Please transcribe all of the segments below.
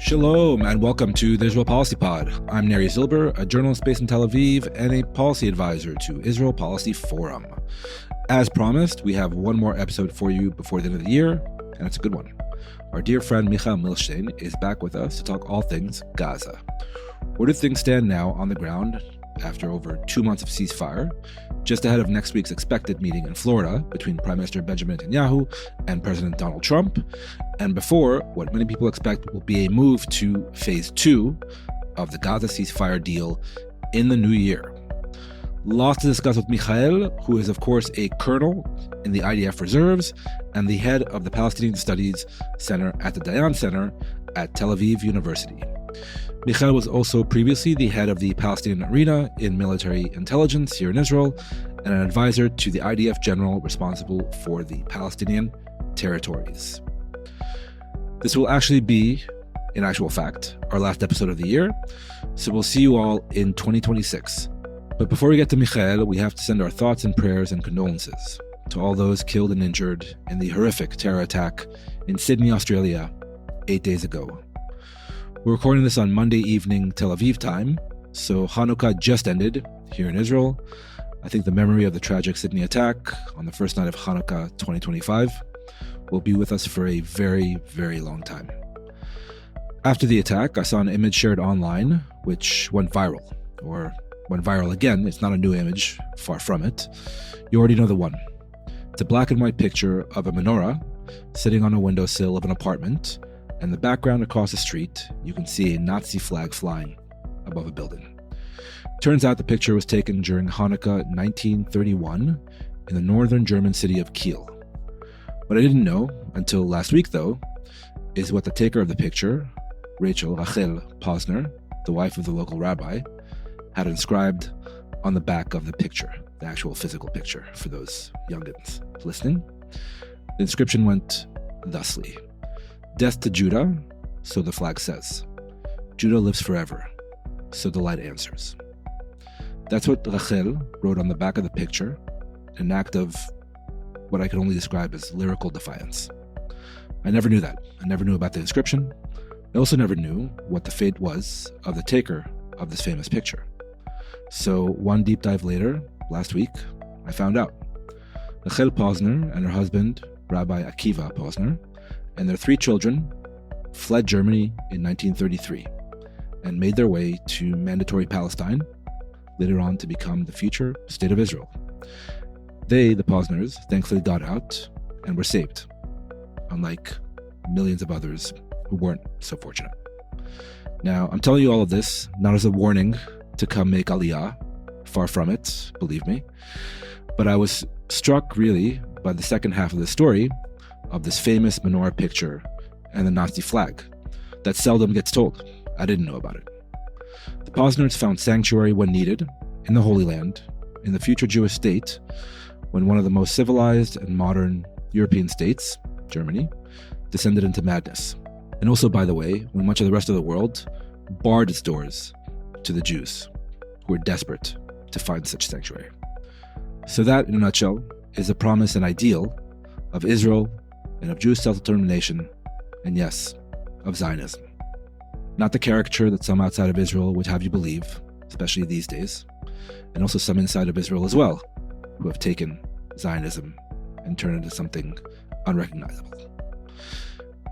Shalom and welcome to the Israel Policy Pod. I'm Neri Zilber, a journalist based in Tel Aviv and a policy advisor to Israel Policy Forum. As promised, we have one more episode for you before the end of the year, and it's a good one. Our dear friend Milshtein is back with us to talk all things Gaza. Where do things stand now on the ground after over 2 months of ceasefire, just ahead of next week's expected meeting in Florida between Prime Minister Benjamin Netanyahu and President Donald Trump, and before what many people expect will be a move to phase 2 of the Gaza ceasefire deal in the new year? Lots to discuss with Michael, who is of course a colonel in the IDF reserves and the head of the Palestinian Studies Center at the Dayan Center at Tel Aviv University. Michael was also previously the head of the Palestinian Arena in military intelligence here in Israel and an advisor to the IDF general responsible for the Palestinian territories. This will actually be, in actual fact, our last episode of the year, so we'll see you all in 2026. But before we get to Michael, we have to send our thoughts and prayers and condolences to all those killed and injured in the horrific terror attack in Sydney, Australia, 8 days ago. We're recording this on Monday evening Tel Aviv time, so Hanukkah just ended here in Israel. I think the memory of the tragic Sydney attack on the first night of Hanukkah 2025 will be with us for a very, very long time. After the attack, I saw an image shared online which went viral, or went viral again. It's not a new image, far from it. You already know the one. It's a black and white picture of a menorah sitting on a windowsill of an apartment. In the background across the street, you can see a Nazi flag flying above a building. Turns out the picture was taken during Hanukkah 1931 in the northern German city of Kiel. What I didn't know until last week, though, is what the taker of the picture, Rachel Posner, the wife of the local rabbi, had inscribed on the back of the picture, the actual physical picture, for those youngins listening. The inscription went thusly: "Death to Judah, so the flag says. Judah lives forever, so the light answers." That's what Rachel wrote on the back of the picture, an act of what I can only describe as lyrical defiance. I never knew that. I never knew about the inscription. I also never knew what the fate was of the taker of this famous picture. So one deep dive later, last week, I found out. Rachel Posner and her husband, Rabbi Akiva Posner, and their 3 children fled Germany in 1933 and made their way to mandatory Palestine, later on to become the future state of Israel. They, the Posners, thankfully got out and were saved, unlike millions of others who weren't so fortunate. Now, I'm telling you all of this not as a warning to come make Aliyah, far from it, believe me, but I was struck really by the second half of the story of this famous menorah picture and the Nazi flag that seldom gets told. I didn't know about it. The Posners found sanctuary when needed in the Holy Land, in the future Jewish state, when one of the most civilized and modern European states, Germany, descended into madness. And also, by the way, when much of the rest of the world barred its doors to the Jews who were desperate to find such sanctuary. So that, in a nutshell, is the promise and ideal of Israel and of Jewish self-determination, and yes, of Zionism. Not the caricature that some outside of Israel would have you believe, especially these days, and also some inside of Israel as well, who have taken Zionism and turned it into something unrecognizable.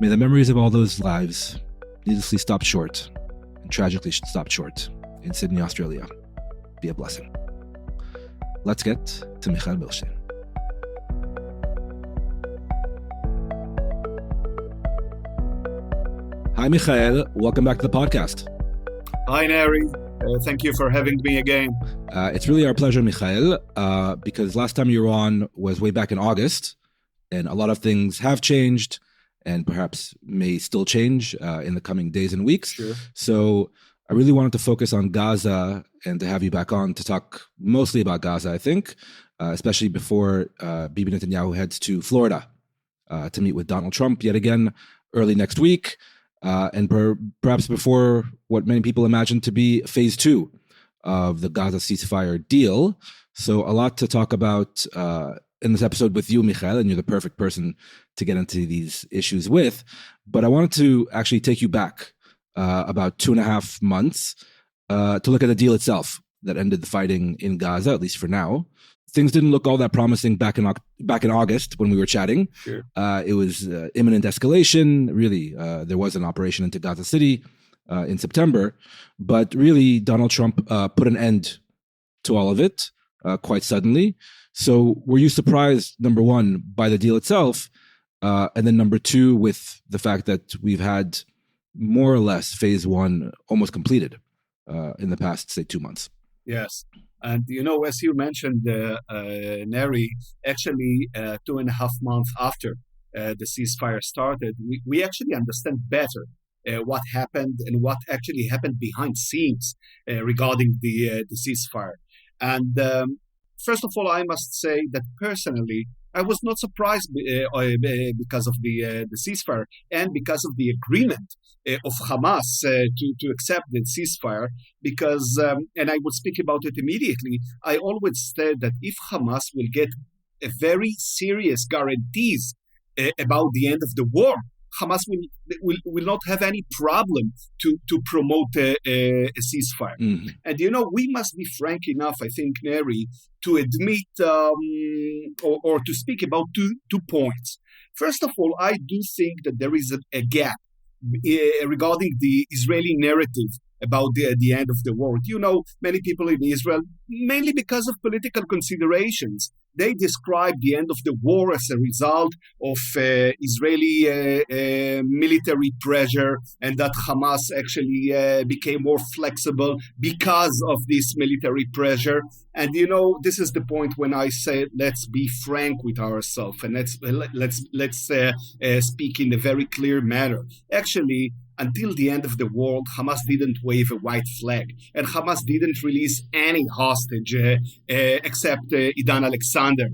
May the memories of all those lives needlessly stopped short, and tragically stopped short, in Sydney, Australia, be a blessing. Let's get to Michael Milshtein. Hi, Michael. Welcome back to the podcast. Hi, Neri. Thank you for having me again. It's really our pleasure, Michael, because last time you were on was way back in August, and a lot of things have changed and perhaps may still change in the coming days and weeks. Sure. So I really wanted to focus on Gaza and to have you back on to talk mostly about Gaza, I think, especially before Bibi Netanyahu heads to Florida to meet with Donald Trump yet again early next week. And perhaps before what many people imagine to be phase 2 of the Gaza ceasefire deal. So a lot to talk about in this episode with you, Michael, and you're the perfect person to get into these issues with. But I wanted to actually take you back about 2.5 months, to look at the deal itself that ended the fighting in Gaza, at least for now. Things didn't look all that promising back in August when we were chatting. Sure. It was imminent escalation. Really, there was an operation into Gaza City in September, but really Donald Trump put an end to all of it quite suddenly. So were you surprised, number one, by the deal itself, and then number two, with the fact that we've had more or less phase one almost completed in the past, say, 2 months? Yes. And, as you mentioned, Neri, actually 2.5 months after the ceasefire started, we actually understand better what happened and what actually happened behind scenes regarding the ceasefire. And first of all, I must say that personally, I was not surprised because of the ceasefire and because of the agreement of Hamas to accept the ceasefire, because, and I will speak about it immediately, I always said that if Hamas will get a very serious guarantees about the end of the war, Hamas will not have any problem to promote a ceasefire. Mm-hmm. And, we must be frank enough, I think, Neri, to admit or to speak about two points. First of all, I do think that there is a gap regarding the Israeli narrative about the end of the war. Many people in Israel, mainly because of political considerations, they describe the end of the war as a result of Israeli military pressure, and that Hamas actually became more flexible because of this military pressure. And this is the point when I say let's be frank with ourselves and let's speak in a very clear manner. Actually, until the end of the war, Hamas didn't wave a white flag, and Hamas didn't release any hostage except Idan Alexander,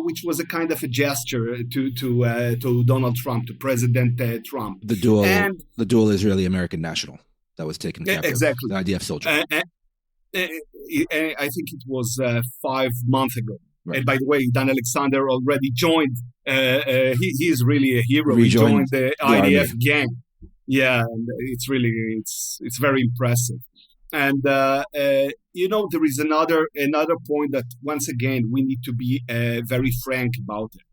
which was a kind of a gesture to Donald Trump, to President Trump. The dual Israeli-American national that was taken captive. Exactly. The IDF soldier. I think it was 5 months ago. Right. And by the way, Dan Alexander already joined. He is really a hero. Rejoined he joined the IDF gang. Yeah, and it's very impressive. And there is another point that once again we need to be very frank about it.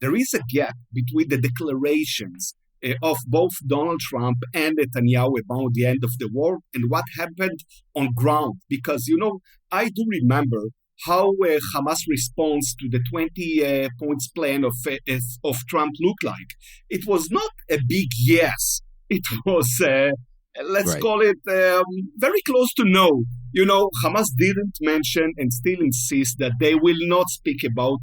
There is a gap between the declarations of both Donald Trump and Netanyahu about the end of the war and what happened on ground. Because I do remember how Hamas response to the 20 points plan of Trump looked like. It was not a big yes. It was, let's call it, very close to no. Hamas didn't mention and still insist that they will not speak about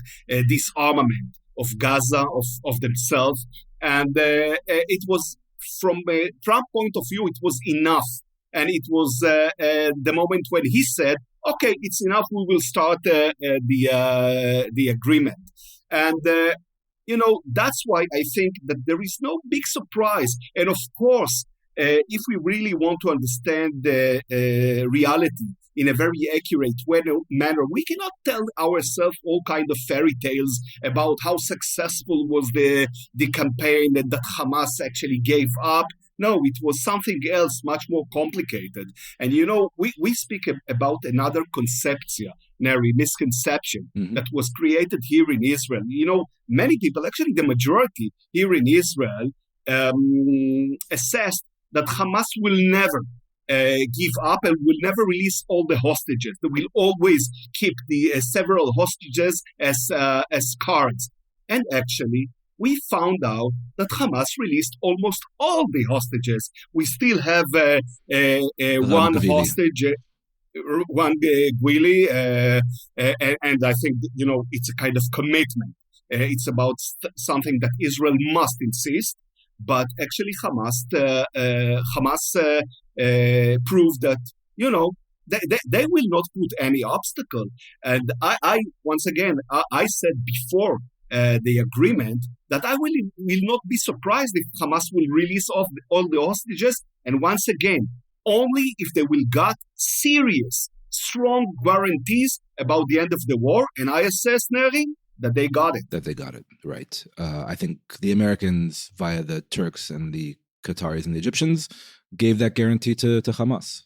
disarmament of Gaza, of themselves. And it was, from a Trump point of view, it was enough. And it was the moment when he said, okay, it's enough, we will start the agreement. And that's why I think that there is no big surprise. And of course, if we really want to understand the reality in a very accurate manner, we cannot tell ourselves all kinds of fairy tales about how successful was the campaign and that Hamas actually gave up. No, it was something else, much more complicated. And, we speak about another conception, Neri, misconception, that was created here in Israel. Many people, actually the majority here in Israel, assessed that Hamas will never give up and will never release all the hostages. They will always keep the several hostages as cards. And actually, we found out that Hamas released almost all the hostages. We still have one hostage, one Gwili, and I think it's a kind of commitment. It's about something that Israel must insist. But actually, Hamas proved that they will not put any obstacle. And I once again I said before the agreement that I will not be surprised if Hamas will release all the hostages. And once again, only if they will get serious, strong guarantees about the end of the war. And I assess, Neri, that they got it. Right. I think the Americans, via the Turks and the Qataris and the Egyptians, gave that guarantee to Hamas.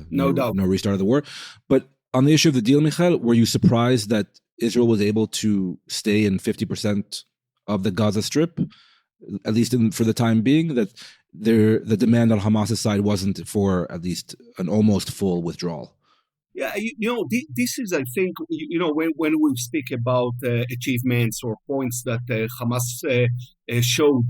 No doubt. No restart of the war. But on the issue of the deal, Michael, were you surprised that Israel was able to stay in 50% of the Gaza Strip, at least for the time being, that the demand on Hamas's side wasn't for at least an almost full withdrawal? Yeah, this is, I think, when we speak about achievements or points that Hamas showed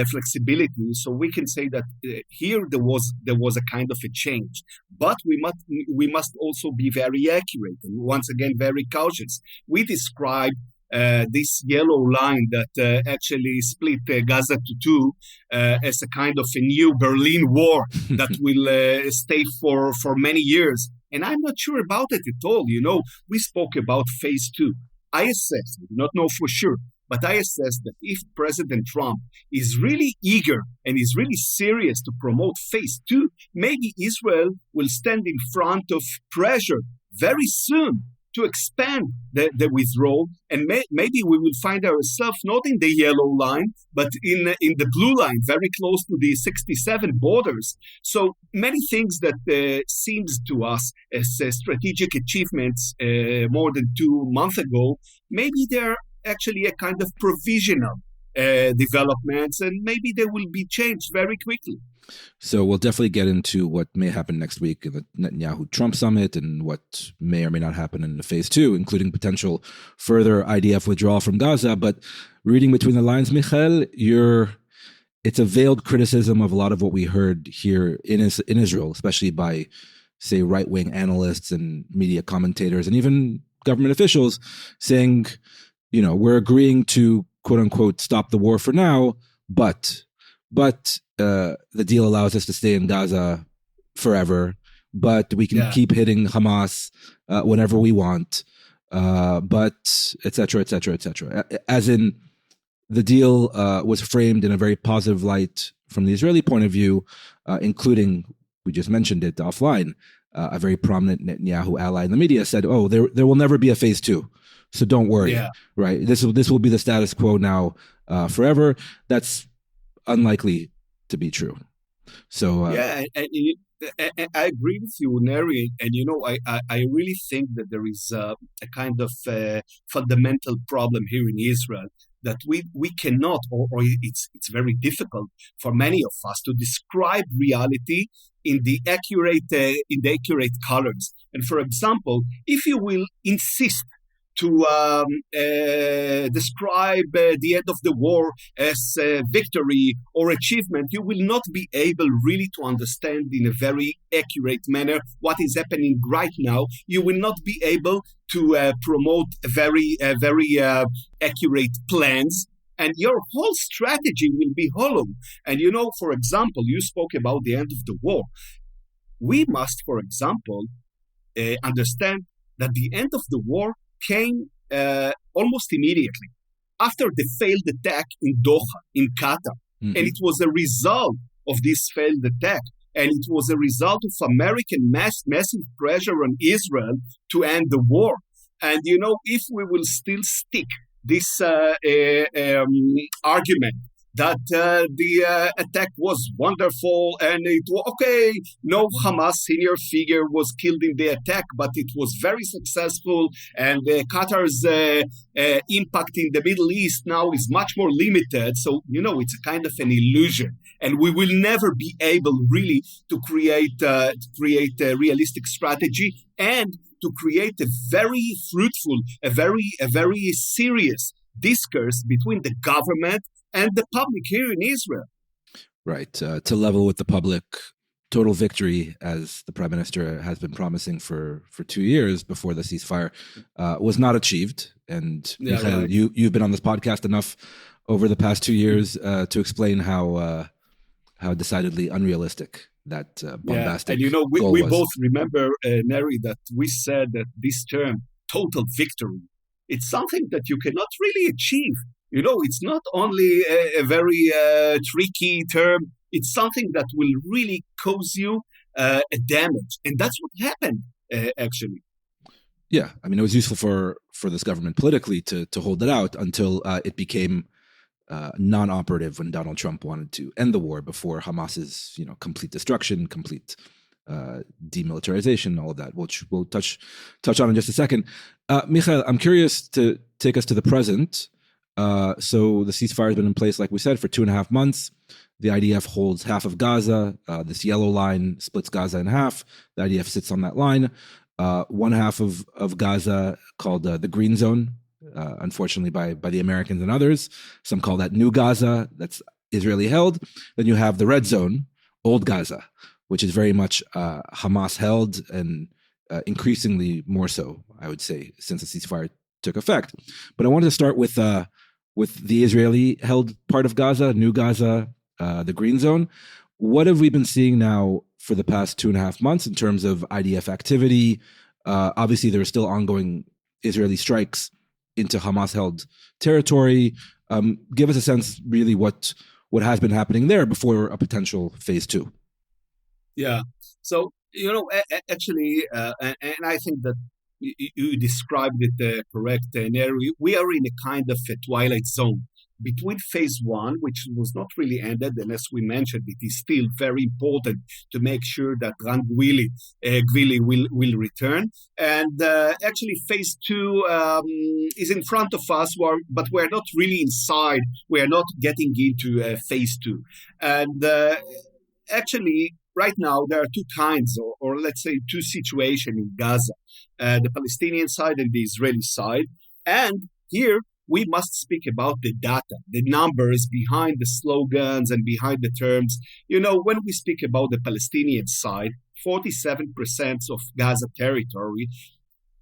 flexibility, so we can say that here there was a kind of a change, but we must also be very accurate and once again very cautious. We describe this yellow line that actually split Gaza to two as a kind of a new Berlin Wall that will stay for many years. And I'm not sure about it at all. We spoke about phase two. I assess, I do not know for sure, but I assess that if President Trump is really eager and is really serious to promote phase two, maybe Israel will stand in front of pressure very soon to expand the withdrawal, and maybe we will find ourselves not in the yellow line, but in the blue line, very close to the 67 borders. So many things that seems to us as strategic achievements more than 2 months ago, maybe they're actually a kind of provisional developments, and maybe they will be changed very quickly. So we'll definitely get into what may happen next week in the Netanyahu-Trump summit and what may or may not happen in the phase two, including potential further IDF withdrawal from Gaza. But reading between the lines, Michael, it's a veiled criticism of a lot of what we heard here in Israel, especially by, say, right-wing analysts and media commentators and even government officials saying, we're agreeing to, quote unquote, stop the war for now, but the deal allows us to stay in Gaza forever, but we can keep hitting Hamas whenever we want, but et cetera, et cetera, et cetera. As in, the deal was framed in a very positive light from the Israeli point of view, including, we just mentioned it offline, a very prominent Netanyahu ally in the media said, oh, there will never be a phase two. So don't worry, right? This will be the status quo now forever. That's unlikely to be true. So and I agree with you, Neri. And I really think that there is a kind of fundamental problem here in Israel that we cannot, or it's very difficult for many of us to describe reality in the accurate colors. And for example, if you will insist to describe the end of the war as victory or achievement, you will not be able really to understand in a very accurate manner what is happening right now. You will not be able to promote very accurate plans, and your whole strategy will be hollow. And for example, you spoke about the end of the war. We must, for example, understand that the end of the war came almost immediately after the failed attack in Doha, in Qatar. Mm-hmm. And it was a result of this failed attack. And it was a result of American massive pressure on Israel to end the war. And, if we will still stick this argument that the attack was wonderful and it was okay, no Hamas senior figure was killed in the attack, but it was very successful, and Qatar's impact in the Middle East now is much more limited. So, it's a kind of an illusion, and we will never be able really to create a realistic strategy and to create a very fruitful, a very serious discourse between the government and the public here in Israel. Right. To level with the public, total victory, as the Prime Minister has been promising for 2 years before the ceasefire, was not achieved. And Michael, you've been on this podcast enough over the past 2 years to explain how decidedly unrealistic that bombastic and goal we was. both remember, Neri, that we said that this term, total victory, it's something that you cannot really achieve. It's not only a very tricky term, it's something that will really cause you a damage. And that's what happened, actually. Yeah, I mean, it was useful for this government politically to hold it out until it became non-operative when Donald Trump wanted to end the war before Hamas's complete destruction, complete demilitarization, all of that, which we'll touch on in just a second. Michael, I'm curious to take us to the present. So the ceasefire has been in place, like we said, for 2.5 months. The IDF holds half of Gaza. This yellow line splits Gaza in half. The IDF sits on that line. One half of Gaza, called the Green Zone, unfortunately by the Americans and others. Some call that New Gaza. That's Israeli held. Then you have the Red Zone, Old Gaza, which is very much Hamas held, and increasingly more so, I would say, since the ceasefire took effect. But I wanted to start with the Israeli held part of Gaza, New Gaza, the Green Zone. What have we been seeing now for the past 2.5 months in terms of IDF activity? Obviously, there are still ongoing Israeli strikes into Hamas-held territory. Give us a sense, really, what has been happening there before a potential phase 2. Yeah. So, actually, and I think that you described it correct, Neri. We are in a kind of a twilight zone between phase 1, which was not really ended, and as we mentioned, it is still very important to make sure that Ran Gwili will return. And actually, phase 2 is in front of us, but we're not really inside. We are not getting into phase 2. And actually, right now, there are two kinds, or let's say two situations in Gaza, the Palestinian side and the Israeli side. And here, we must speak about the data, the numbers behind the slogans and behind the terms. When we speak about the Palestinian side, 47% of Gaza territory,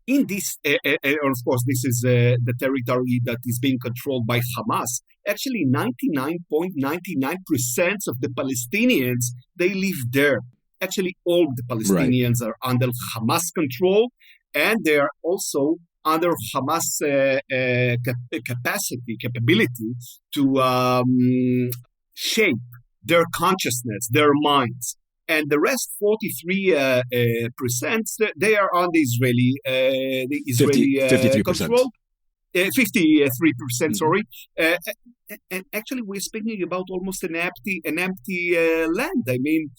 in this, of course, this is the territory that is being controlled by Hamas. Actually, 99.99% of the Palestinians, they live there. Actually, all the Palestinians are under Hamas control, and they are also under Hamas capability to shape their consciousness, their minds. And the rest, 43%, they are on the Israeli 53%. Control. 53%, sorry. And actually, we're speaking about almost an empty land. I mean,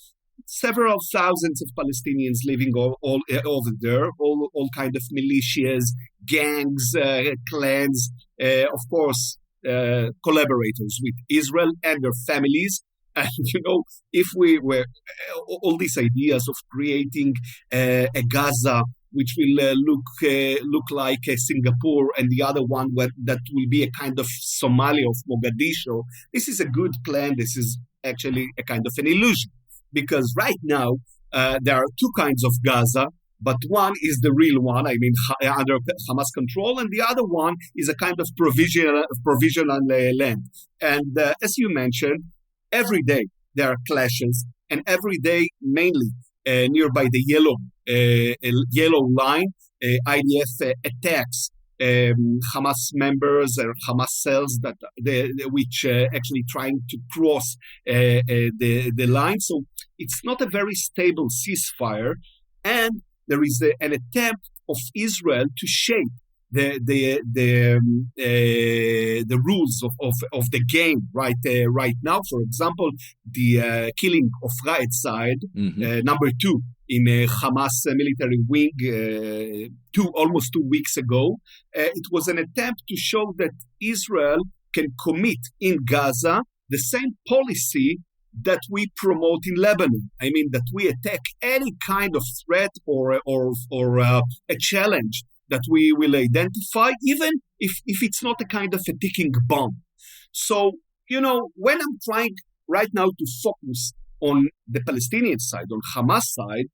several thousands of Palestinians living all over there, all kind of militias, gangs, clans, of course, collaborators with Israel and their families. And, if we were all these ideas of creating a Gaza, which will look like Singapore, and the other one that will be a kind of Somalia of Mogadishu, this is a good plan. This is actually a kind of an illusion. Because right now, there are two kinds of Gaza, but one is the real one, I mean, under Hamas control, and the other one is a kind of provisional land. And as you mentioned, every day there are clashes, and every day, mainly nearby the yellow line, IDF attacks Hamas members or Hamas cells which actually trying to cross the line. So it's not a very stable ceasefire, and there is an attempt of Israel to shape the rules of the game right now. For example, the killing of Raed Said, number 2 in a Hamas military wing, almost 2 weeks ago. It was an attempt to show that Israel can commit in Gaza the same policy that we promote in Lebanon. I mean, that we attack any kind of threat or a challenge that we will identify, even if it's not a kind of a ticking bomb. So, when I'm trying right now to focus on the Palestinian side, on Hamas side,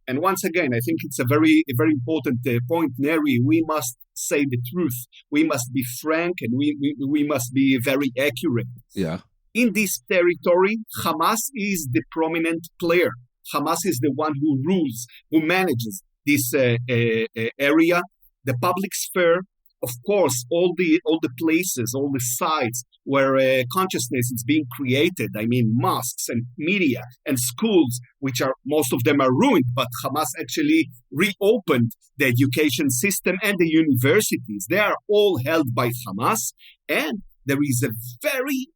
and once again, I think it's a very important point, Neri, we must say the truth. We must be frank, and we must be very accurate. Yeah. In this territory, Hamas is the prominent player. Hamas is the one who rules, who manages this area. The public sphere, of course, all the places, all the sites where consciousness is being created. I mean, mosques and media and schools, which are most of them are ruined, but Hamas actually reopened the education system and the universities. They are all held by Hamas, and there is a very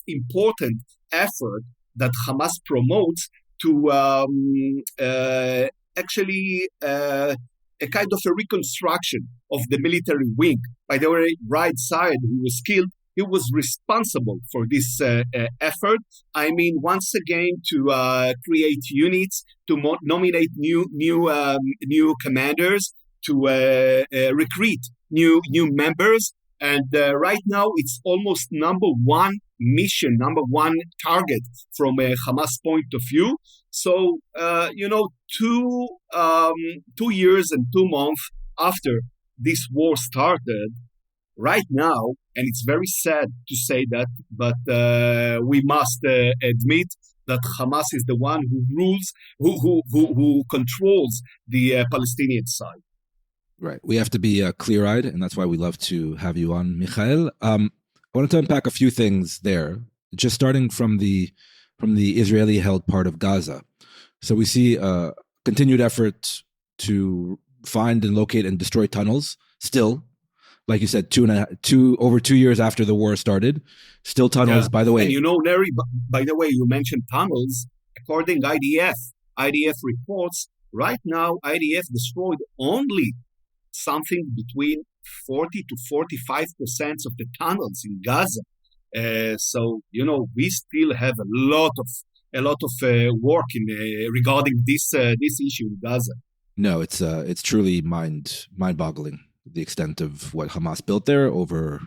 important effort that Hamas promotes to actually a kind of a reconstruction of the military wing. By the way, Right Side, who was killed, he was responsible for this effort. I mean, once again, to create units, to nominate new commanders, to recruit new members. And right now, it's almost number one mission, number one target from a Hamas point of view. So, 2 years and 2 months after this war started, right now, and it's very sad to say that, but we must admit that Hamas is the one who rules, who controls the Palestinian side. Right. We have to be clear-eyed, and that's why we love to have you on, Michael. I wanted to unpack a few things there, just starting from the Israeli-held part of Gaza. So we see a continued effort to find and locate and destroy tunnels. Still, like you said, over 2 years after the war started, still tunnels. Yeah. By the way, and Neri, by the way, you mentioned tunnels. According to IDF reports, right now IDF destroyed only something between 40 to 45% of the tunnels in Gaza. So we still have a lot of work regarding this issue in Gaza. No, it's truly mind-boggling, the extent of what Hamas built there over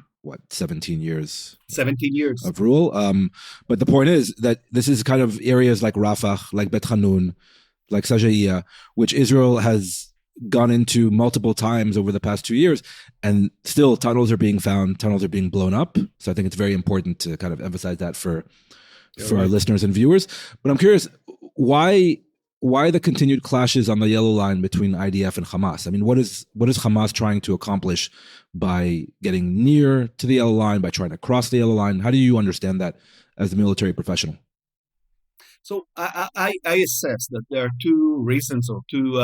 17 years. 17 years of rule. But the point is that this is kind of areas like Rafah, like Bet Hanun, like Sajaiya, which Israel has gone into multiple times over the past 2 years, and still tunnels are being found, tunnels are being blown up. So I think it's very important to kind of emphasize that for our listeners and viewers. But I'm curious, why the continued clashes on the yellow line between IDF and Hamas? I mean, what is Hamas trying to accomplish by getting near to the yellow line, by trying to cross the yellow line? How do you understand that as a military professional? So I assess that there are two reasons or two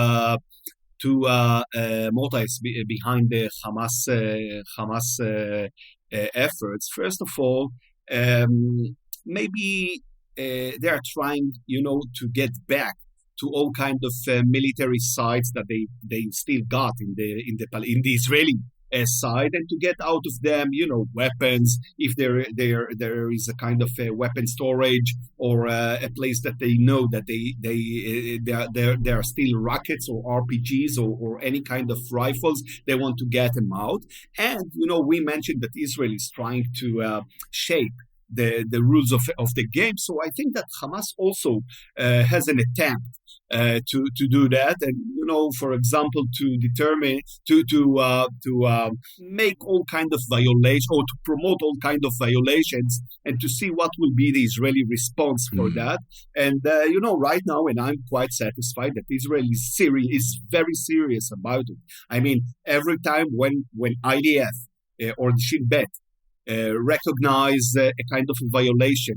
motives behind the Hamas efforts. First of all, maybe they are trying, to get back to all kind of military sites that they still got in the Israeli side, and to get out of them, weapons, if there is a kind of a weapon storage or a place that they know that there are still rockets or RPGs or any kind of rifles, they want to get them out. And we mentioned that Israel is trying to shape the rules of the game. So I think that Hamas also has an attempt to do that, and for example, to determine to make all kind of violations or to promote all kind of violations, and to see what will be the Israeli response for that. And right now, and I'm quite satisfied that Israel is very serious about it. I mean, every time when IDF or the Shin Bet recognize a kind of a violation,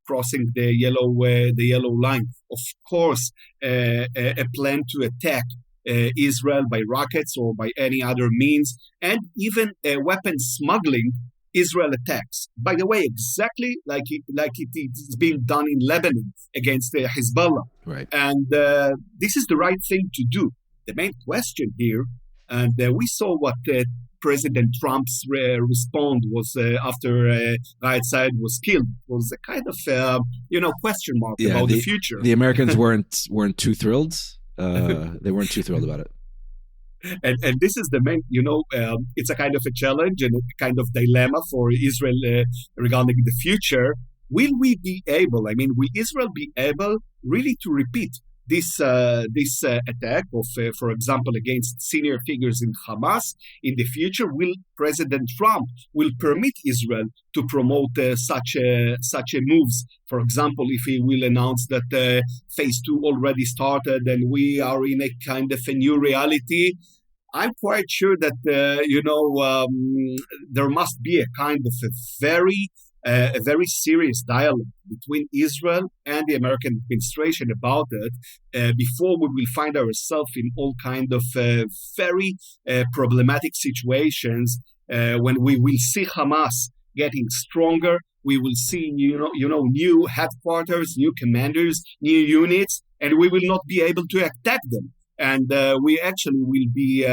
crossing the yellow line. Of course, a plan to attack Israel by rockets or by any other means, and even weapon smuggling. Israel attacks. By the way, exactly like it is being done in Lebanon against Hezbollah. Right. And this is the right thing to do. The main question here, and we saw what President Trump's response was after Right Side was killed, was a kind of question mark about the future. The Americans weren't too thrilled. They weren't too thrilled about it. And this is the main, it's a kind of a challenge and a kind of dilemma for Israel regarding the future. Will Israel be able really to repeat this attack of, for example, against senior figures in Hamas in the future? Will President Trump permit Israel to promote such moves? For example, if he will announce that phase 2 already started and we are in a kind of a new reality, I'm quite sure that there must be a kind of a very serious dialogue between Israel and the American administration about it before we will find ourselves in all kind of very problematic situations when we will see Hamas getting stronger, we will see new headquarters, new commanders, new units, and we will not be able to attack them. And we actually we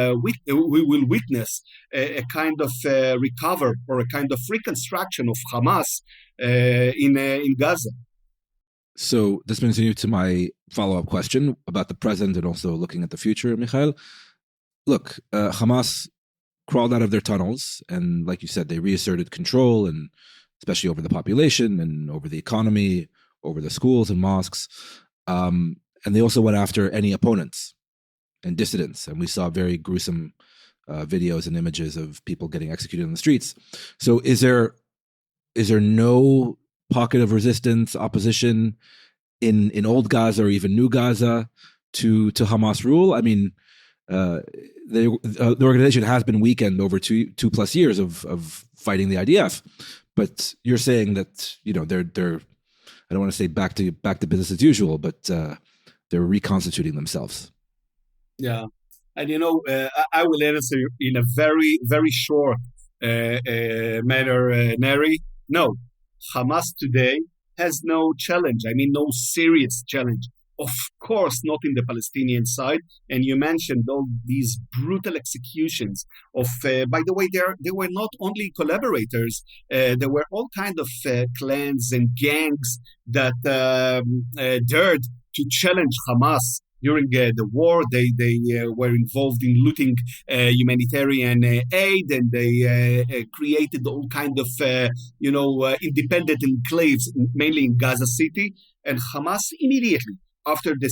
will witness a kind of recover or a kind of reconstruction of Hamas in Gaza. So this brings me to my follow-up question about the present and also looking at the future, Michael. Look, Hamas crawled out of their tunnels, and like you said, they reasserted control, and especially over the population and over the economy, over the schools and mosques. And they also went after any opponents and dissidents, and we saw very gruesome videos and images of people getting executed in the streets. So is there no pocket of resistance, opposition in old Gaza or even new Gaza to Hamas rule? I mean, the organization has been weakened over two plus years of fighting the IDF, but you're saying that they're I don't want to say back to business as usual, but they're reconstituting themselves. Yeah, and I will answer in a very very short manner, Neri. No, Hamas today has no challenge. I mean, no serious challenge. Of course, not in the Palestinian side. And you mentioned all these brutal executions of, by the way, they were not only collaborators. There were all kinds of clans and gangs that dared to challenge Hamas during the war. They were involved in looting humanitarian aid, and they created all kind of independent enclaves, mainly in Gaza City. And Hamas immediately after the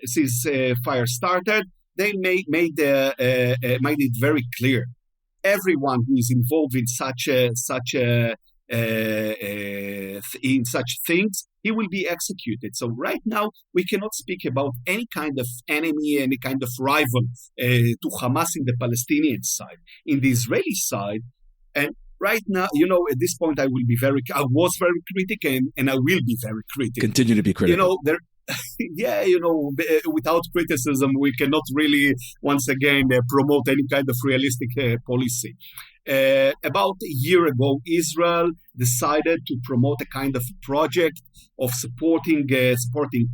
ceasefire started, they made it very clear: everyone who is involved in such things, he will be executed. So right now, we cannot speak about any kind of enemy, any kind of rival to Hamas in the Palestinian side. In the Israeli side, and right now, at this point, I was very critical, and I will be very critical. Continue to be critical. Without criticism, we cannot really, once again, promote any kind of realistic policy. About a year ago, Israel decided to promote a kind of project of supporting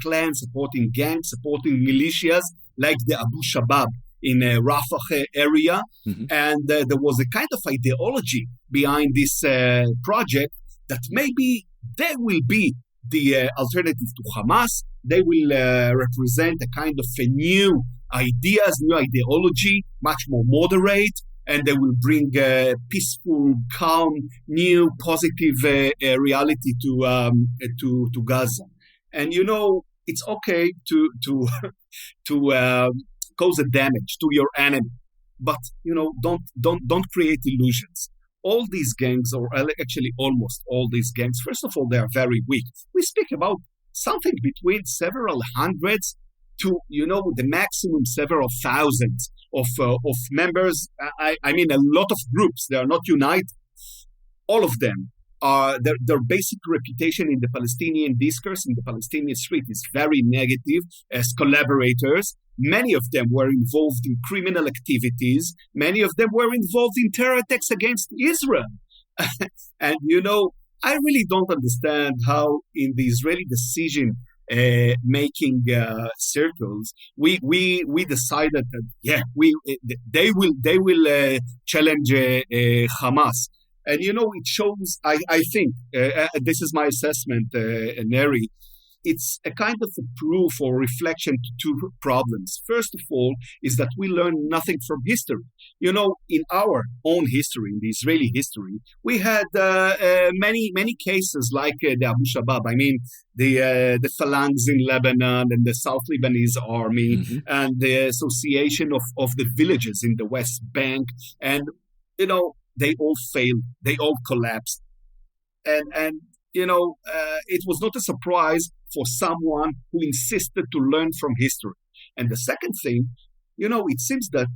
clans, supporting gangs, supporting militias like the Abu Shabab in Rafah area. Mm-hmm. And there was a kind of ideology behind this project that maybe they will be the alternative to Hamas. They will represent a kind of a new ideas, new ideology, much more moderate, and they will bring peaceful, calm, new, positive reality to Gaza. And it's okay to cause a damage to your enemy, but don't create illusions. All these gangs, or actually almost all these gangs, first of all, they are very weak. We speak about something between several hundreds to, the maximum several thousands of members. I mean, a lot of groups. They are not united. All of them are their basic reputation in the Palestinian discourse, in the Palestinian street, is very negative as collaborators. Many of them were involved in criminal activities. Many of them were involved in terror attacks against Israel. And, I really don't understand how in the Israeli decision making circles, we decided that, they will challenge Hamas. And, it shows, I think, this is my assessment, Neri, it's a kind of a proof or reflection to two problems. First of all, is that we learn nothing from history. In our own history, in the Israeli history, we had many cases like the Abu Shabab. I mean, the phalanx in Lebanon and the South Lebanese army, mm-hmm. and the association of the villages in the West Bank. And, they all failed. They all collapsed. And it was not a surprise for someone who insisted to learn from history. And the second thing, it seems that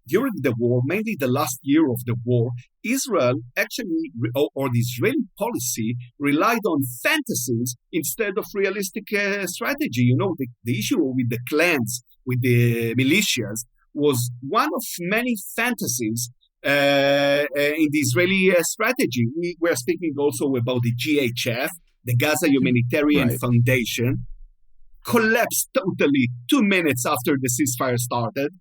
during the war, mainly the last year of the war, Israel actually, or the Israeli policy, relied on fantasies instead of realistic strategy. The issue with the clans, with the militias, was one of many fantasies in the Israeli strategy. We're speaking also about the GHF, the Gaza Humanitarian Foundation, collapsed totally 2 minutes after the ceasefire started.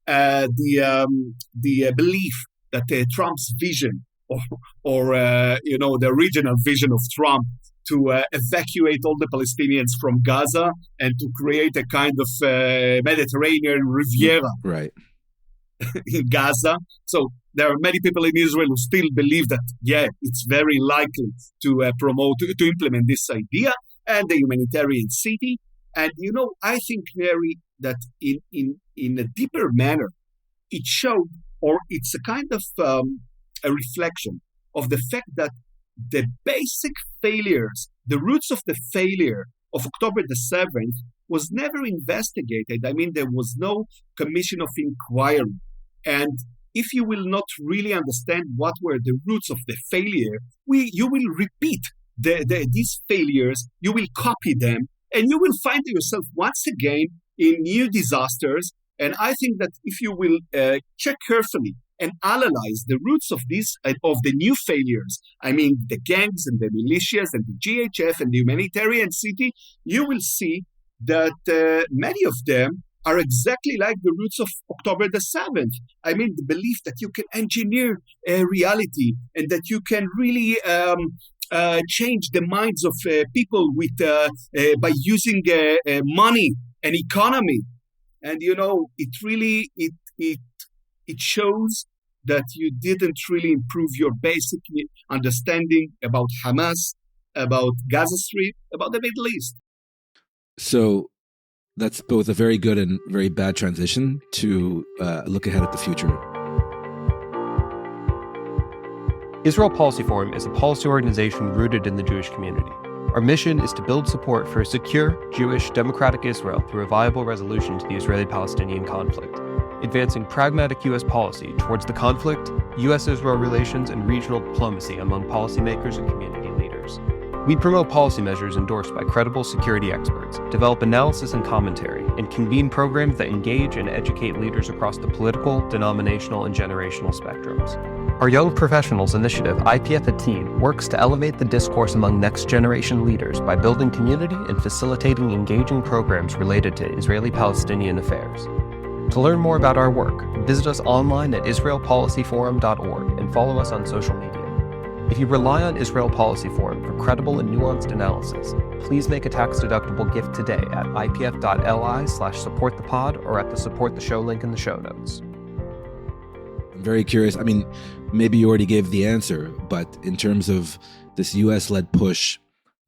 The belief that Trump's vision, or the original vision of Trump to evacuate all the Palestinians from Gaza and to create a kind of Mediterranean Riviera in Gaza. So there are many people in Israel who still believe that, it's very likely to implement this idea and the humanitarian city. And, I think, Neri, that in a deeper manner, it showed, or it's a kind of a reflection of the fact that the basic failures, the roots of the failure of October the 7th was never investigated. I mean, there was no commission of inquiry. And if you will not really understand what were the roots of the failure, you will repeat these failures, you will copy them, and you will find yourself once again in new disasters. And I think that if you will check carefully and analyze the roots of the new failures, I mean the gangs and the militias and the GHF and the humanitarian city, you will see that many of them are exactly like the roots of October the 7th. I mean, the belief that you can engineer reality and that you can really change the minds of people by using money and economy. And, it really, it shows that you didn't really improve your basic understanding about Hamas, about Gaza Strip, about the Middle East. So that's both a very good and very bad transition to look ahead at the future. Israel Policy Forum is a policy organization rooted in the Jewish community. Our mission is to build support for a secure, Jewish, democratic Israel through a viable resolution to the Israeli-Palestinian conflict, advancing pragmatic U.S. policy towards the conflict, U.S.-Israel relations, and regional diplomacy among policymakers and community leaders. We promote policy measures endorsed by credible security experts, develop analysis and commentary, and convene programs that engage and educate leaders across the political, denominational, and generational spectrums. Our Young Professionals Initiative, IPF at Teen, works to elevate the discourse among next-generation leaders by building community and facilitating engaging programs related to Israeli-Palestinian affairs. To learn more about our work, visit us online at israelpolicyforum.org and follow us on social media. If you rely on Israel Policy Forum for credible and nuanced analysis, please make a tax-deductible gift today at ipf.li/supportthepod or at the Support the Show link in the show notes. I'm very curious. I mean, maybe you already gave the answer, but in terms of this U.S.-led push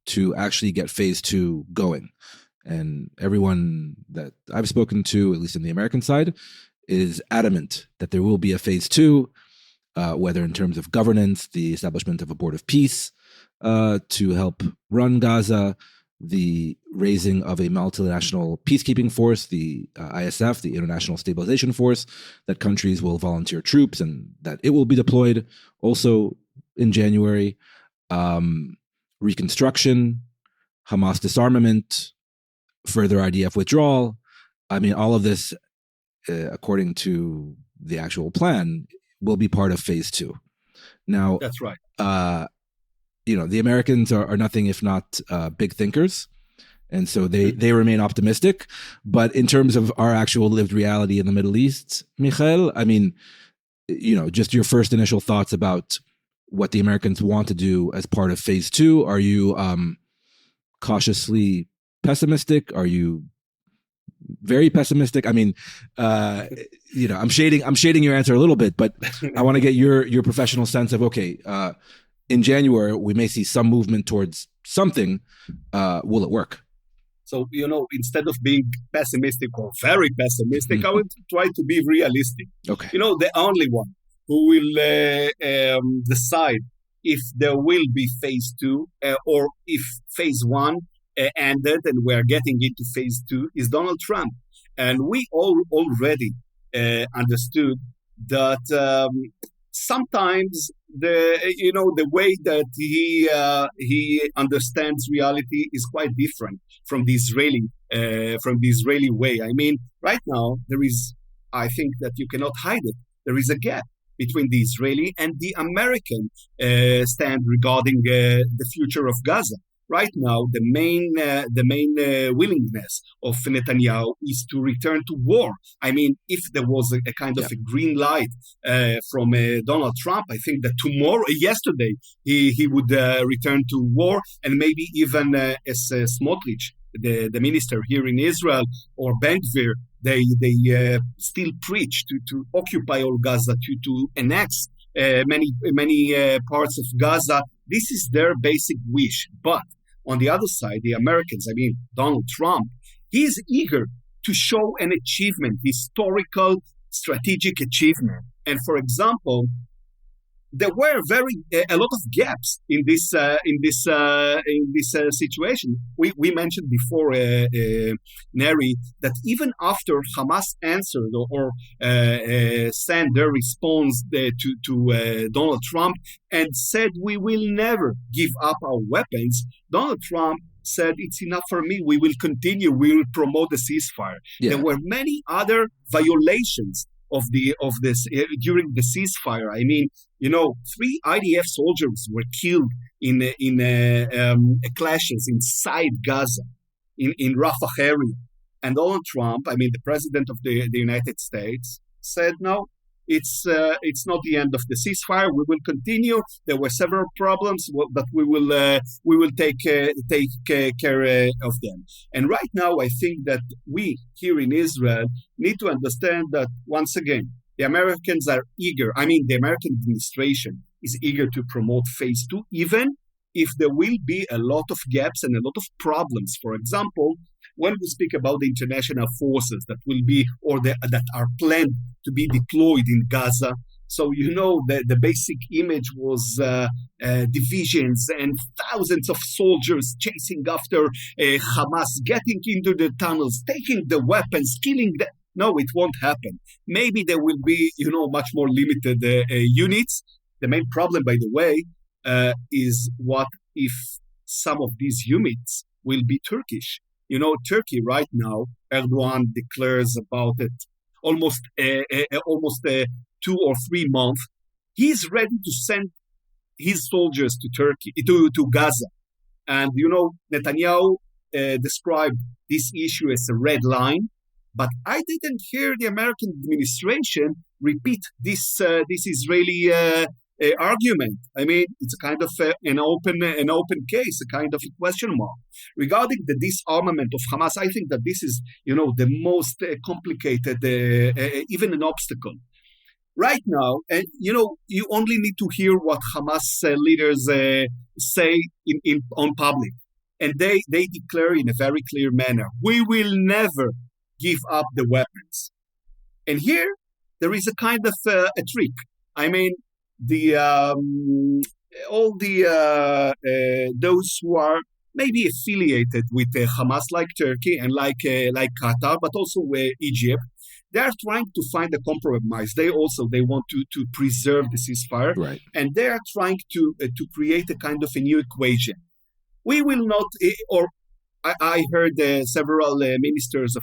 to actually get phase 2 going, and everyone that I've spoken to, at least in the American side, is adamant that there will be a phase 2, whether in terms of governance, the establishment of a board of peace to help run Gaza, the raising of a multinational peacekeeping force, the ISF, the International Stabilization Force, that countries will volunteer troops and that it will be deployed also in January, reconstruction, Hamas disarmament, further IDF withdrawal. I mean, all of this, according to the actual plan, will be part of phase 2. Now, that's right. The Americans are nothing if not big thinkers. And so they remain optimistic. But in terms of our actual lived reality in the Middle East, Michael, I mean, just your first initial thoughts about what the Americans want to do as part of phase 2. Are you cautiously pessimistic? Are you very pessimistic? I mean, I'm shading your answer a little bit, but I want to get your professional sense of, okay, in January, we may see some movement towards something. Will it work? So, instead of being pessimistic or very pessimistic, I would try to be realistic. Okay. The only one who will decide if there will be phase 2 or if phase 1 ended and we're getting into phase 2 is Donald Trump. And we all already understood that sometimes the way that he understands reality is quite different from the Israeli way. I mean, right now I think that you cannot hide it. There is a gap between the Israeli and the American stand regarding the future of Gaza. Right now, the main willingness of Netanyahu is to return to war. I mean, if there was a kind of a green light from Donald Trump, I think that yesterday, he would return to war, and maybe even as Smotrich, the minister here in Israel, or Ben-Gvir, they still preach to occupy all Gaza, to annex many parts of Gaza. This is their basic wish. But on the other side, the Americans, I mean, Donald Trump, he is eager to show an achievement, historical, strategic achievement. And for example, there were a lot of gaps in this situation. We mentioned before, Neri, that even after Hamas answered or sent their response to Donald Trump and said we will never give up our weapons, Donald Trump said it's enough for me. We will continue. We will promote the ceasefire. Yeah. There were many other violations of this during the ceasefire. I mean, 3 IDF soldiers were killed in clashes inside Gaza, in Rafah area. And Donald Trump, I mean, the president of the United States, said no. It's not the end of the ceasefire. We will continue. There were several problems, but we will take care of them. And right now, I think that we here in Israel need to understand that once again, the Americans are eager. I mean, the American administration is eager to promote phase 2, even if there will be a lot of gaps and a lot of problems. For example, when we speak about the international forces that will be that are planned to be deployed in Gaza, so the basic image was divisions and thousands of soldiers chasing after Hamas, getting into the tunnels, taking the weapons, killing them. No, it won't happen. Maybe there will be, much more limited units. The main problem, by the way, is what if some of these units will be Turkish? Turkey right now, Erdogan declares about it almost 2 or 3 months. He's ready to send his soldiers to Turkey, to Gaza. And, Netanyahu described this issue as a red line. But I didn't hear the American administration repeat this Israeli argument. I mean, it's a kind of an open case, a kind of a question mark. Regarding the disarmament of Hamas, I think that this is, the most complicated, even an obstacle. Right now, and you only need to hear what Hamas leaders say on public. And they declare in a very clear manner, we will never give up the weapons. And here, there is a kind of a trick. I mean, those who are maybe affiliated with Hamas, like Turkey and like Qatar, but also Egypt, they are trying to find a compromise. They want to preserve the ceasefire, right. And they are trying to create a kind of a new equation. We will not, or I heard several ministers of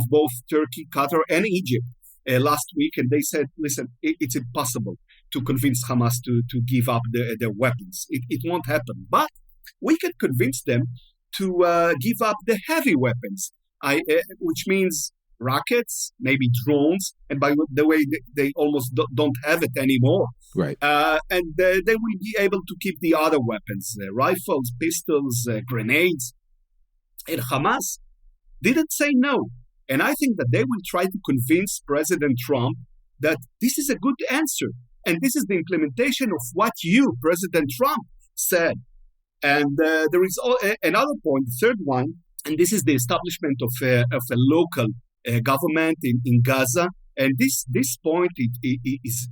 both Turkey, Qatar, and Egypt last week, and they said, listen, it's impossible to convince Hamas to give up their weapons. It won't happen. But we can convince them to give up the heavy weapons, which means rockets, maybe drones, and by the way, they almost don't have it anymore. Right. And they will be able to keep the other weapons, rifles, pistols, grenades. And Hamas didn't say no. And I think that they will try to convince President Trump that this is a good answer. And this is the implementation of what you, President Trump, said. And there is another point, the third one, and this is the establishment of a local government in Gaza. And this point is,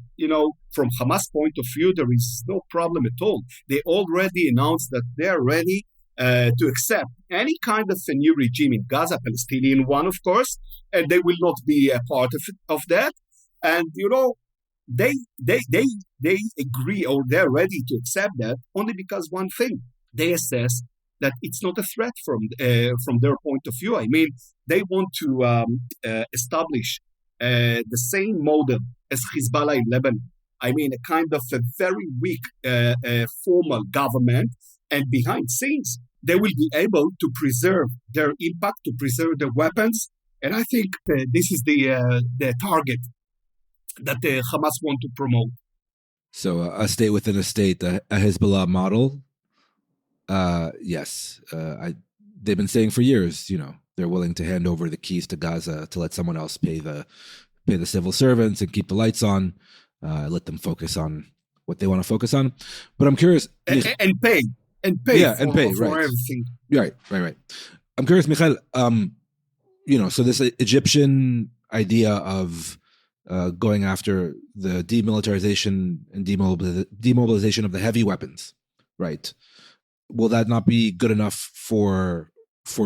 from Hamas' point of view, there is no problem at all. They already announced that they are ready to accept any kind of a new regime in Gaza, Palestinian one, of course, and they will not be a part of that. And, they agree, or they're ready to accept that only because one thing, they assess that it's not a threat from their point of view. I mean, they want to establish the same model as Hezbollah in Lebanon. I mean, a kind of a very weak formal government, and behind scenes, they will be able to preserve their impact, to preserve their weapons. And I think this is the target that Hamas want to promote. So a state within a state, a Hezbollah model. Yes, they've been saying for years, they're willing to hand over the keys to Gaza to let someone else pay the civil servants and keep the lights on, let them focus on what they want to focus on. But I'm curious, and pay for everything. Right. I'm curious, Michael. So this Egyptian idea of going after the demilitarization and demobilization of the heavy weapons, right? Will that not be good enough for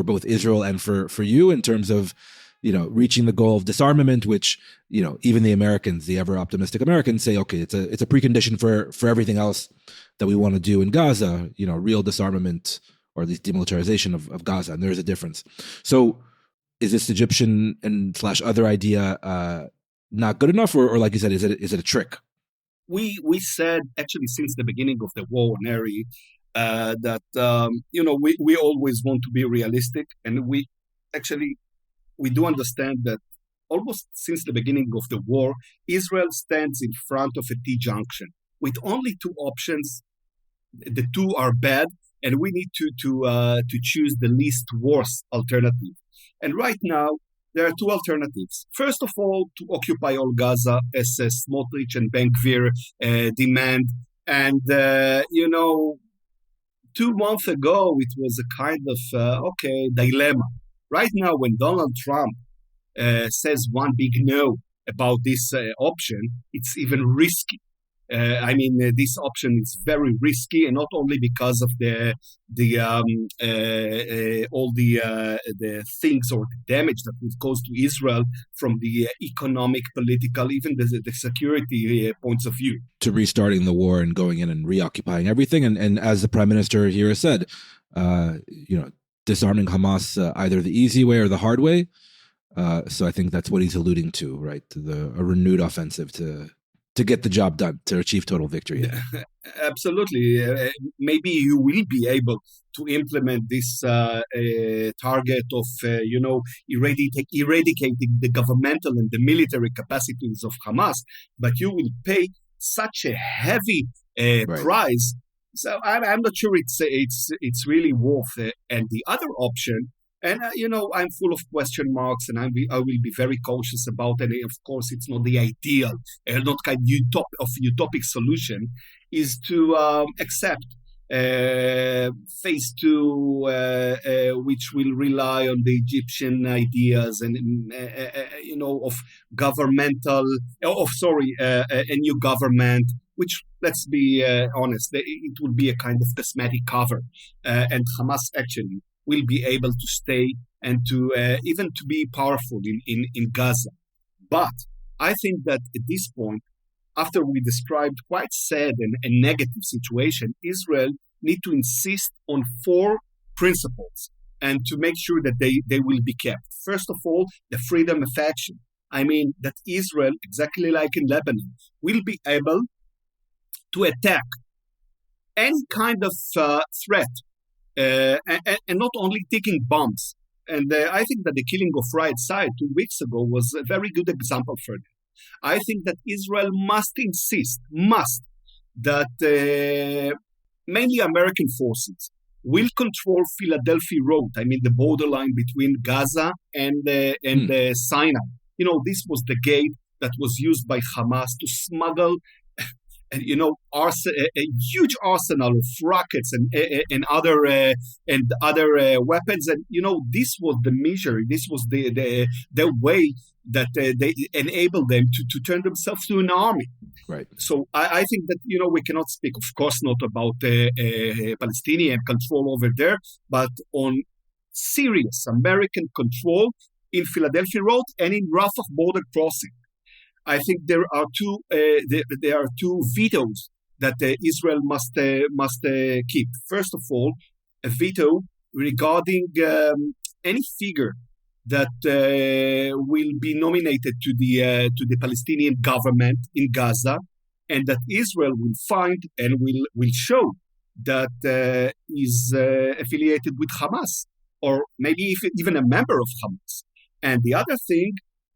both Israel and for you in terms of, reaching the goal of disarmament, which, even the Americans, the ever optimistic Americans say, okay, it's a precondition for everything else that we want to do in Gaza, real disarmament or at least demilitarization of Gaza. And there's a difference. So is this Egyptian and / other idea not good enough? Or like you said, is it a trick? We said actually since the beginning of the war, Neri, that, we always want to be realistic. And we do understand that almost since the beginning of the war, Israel stands in front of a T-junction with only two options. The two are bad, and we need to choose the least worst alternative. And right now, there are two alternatives. First of all, to occupy all Gaza, as Smotrich and Ben-Gvir demand. And, 2 months ago, it was a kind of, dilemma. Right now, when Donald Trump says one big no about this option, it's even risky. This option is very risky, and not only because of all the things or the damage that would cause to Israel from the economic, political, even the security points of view. To restarting the war and going in and reoccupying everything, and as the prime minister here has said, disarming Hamas either the easy way or the hard way. So I think that's what he's alluding to, right? A renewed offensive to get the job done, to achieve total victory. Yeah, absolutely. Maybe you will be able to implement this target of, eradicating the governmental and the military capacities of Hamas, but you will pay such a heavy price. So I'm not sure it's really worth it. And the other option, and I'm full of question marks, and I will be very cautious about it. Of course, it's not the ideal, not kind of utopic solution, is to accept phase 2, which will rely on the Egyptian ideas and of governmental, a new government. Which, let's be honest, it will be a kind of cosmetic cover, and Hamas actually will be able to stay and to even to be powerful in Gaza. But I think that at this point, after we described quite sad and negative situation, Israel need to insist on 4 principles and to make sure that they will be kept. First of all, the freedom of action. That Israel, exactly like in Lebanon, will be able to attack any kind of threat, and not only taking bombs. And I think that the killing of Riot Side 2 weeks ago was a very good example for that. I think that Israel must insist that mainly American forces will control Philadelphia Road, the borderline between Gaza and Sinai. This was the gate that was used by Hamas to smuggle a huge arsenal of rockets and other weapons, and this was the measure. This was the way that they enabled them to turn themselves to an army. Right. So I think that we cannot speak, of course, not about Palestinian control over there, but on serious American control in Philadelphia Road and in Rafah border crossing. I think there are two vetoes that Israel must keep. First of all, a veto regarding any figure that will be nominated to the Palestinian government in Gaza, and that Israel will find and will show that is affiliated with Hamas, or maybe even a member of Hamas. And the other thing,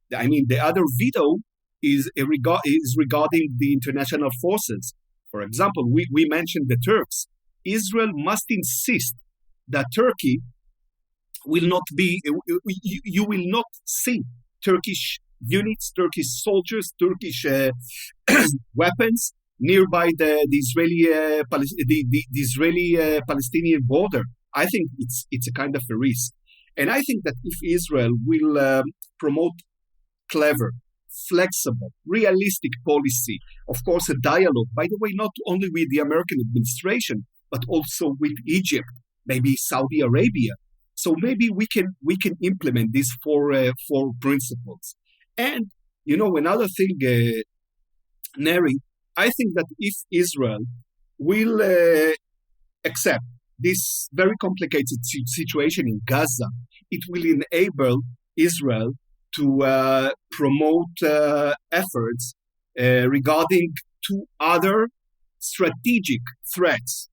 the other veto is regarding the international forces. For example, we mentioned the Turks. Israel must insist that Turkey will not be, you will not see Turkish units, Turkish soldiers, Turkish weapons nearby the Israeli-Palestinian border. I think it's a kind of a risk. And I think that if Israel will promote clever, flexible, realistic policy, of course, a dialogue, by the way, not only with the American administration, but also with Egypt, maybe Saudi Arabia. So maybe we can implement these four principles. And, another thing, Neri, I think that if Israel will accept this very complicated situation in Gaza, it will enable Israel to promote efforts regarding two other strategic threats.